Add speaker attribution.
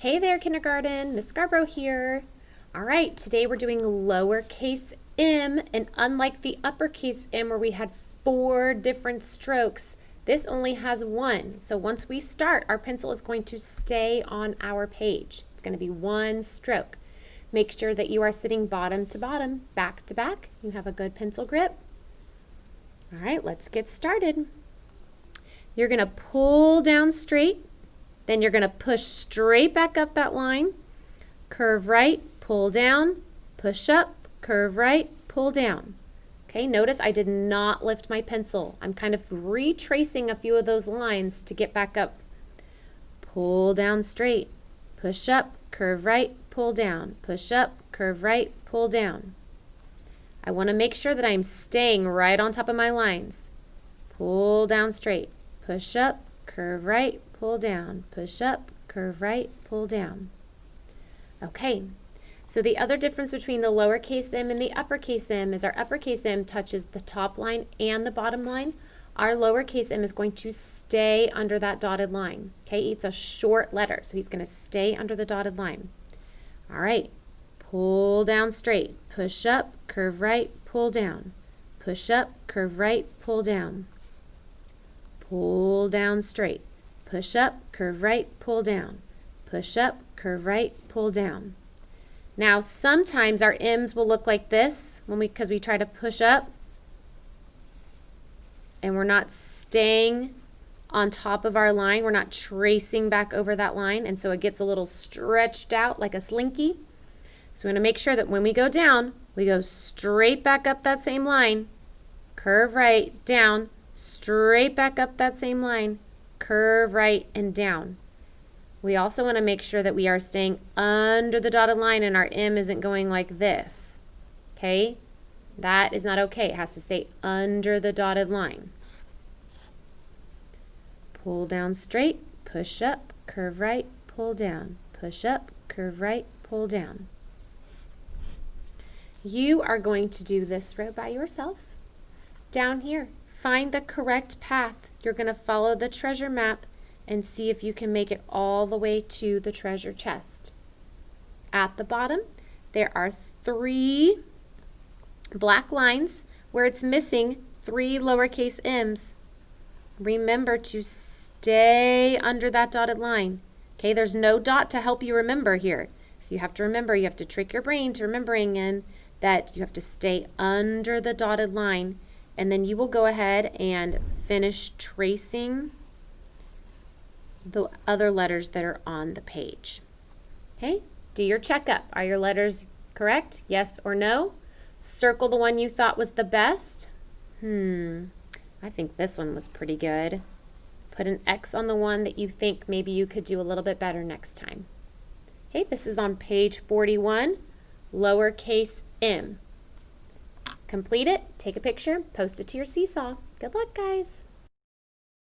Speaker 1: Hey there, kindergarten. Miss Scarborough here. All right, today we're doing lowercase m, and unlike the uppercase M where we had 4 different strokes, this only has 1. So once we start, our pencil is going to stay on our page. It's going to be 1 stroke. Make sure that you are sitting bottom to bottom, back to back. You have a good pencil grip. All right, let's get started. You're going to pull down straight. Then you're going to push straight back up that line, curve right, pull down, push up, curve right, pull down. Okay, notice I did not lift my pencil. I'm kind of retracing a few of those lines to get back up. Pull down straight, push up, curve right, pull down, push up, curve right, pull down. I want to make sure that I'm staying right on top of my lines. Pull down straight, push up, curve right, pull down, push up, curve right, pull down. Okay, so the other difference between the lowercase m and the uppercase m is our uppercase m touches the top line and the bottom line. Our lowercase m is going to stay under that dotted line. Okay, it's a short letter, so he's going to stay under the dotted line. All right, pull down straight, push up, curve right, pull down, push up, curve right, pull down. Pull down straight, push up, curve right, pull down, push up, curve right, pull down. Now sometimes our M's will look like this because we try to push up and we're not staying on top of our line. We're not tracing back over that line, and so it gets a little stretched out like a slinky. So we want to make sure that when we go down, we go straight back up that same line, curve right, down, straight back up that same line, curve right and down. We also want to make sure that we are staying under the dotted line and our M isn't going like this. Okay? That is not okay. It has to stay under the dotted line. Pull down straight, push up, curve right, pull down, push up, curve right, pull down. You are going to do this row by yourself. Down here, find the correct path. You're going to follow the treasure map and see if you can make it all the way to the treasure chest. At the bottom, there are 3 black lines where it's missing 3 lowercase m's. Remember to stay under that dotted line. Okay, there's no dot to help you remember here. So you have to remember, you have to trick your brain to remembering in that you have to stay under the dotted line, and then you will go ahead and finish tracing the other letters that are on the page. Okay, do your checkup. Are your letters correct? Yes or no? Circle the one you thought was the best. I think this one was pretty good. Put an X on the one that you think maybe you could do a little bit better next time. Okay, this is on page 41, lowercase m. Complete it, take a picture, post it to your seesaw. Good luck, guys.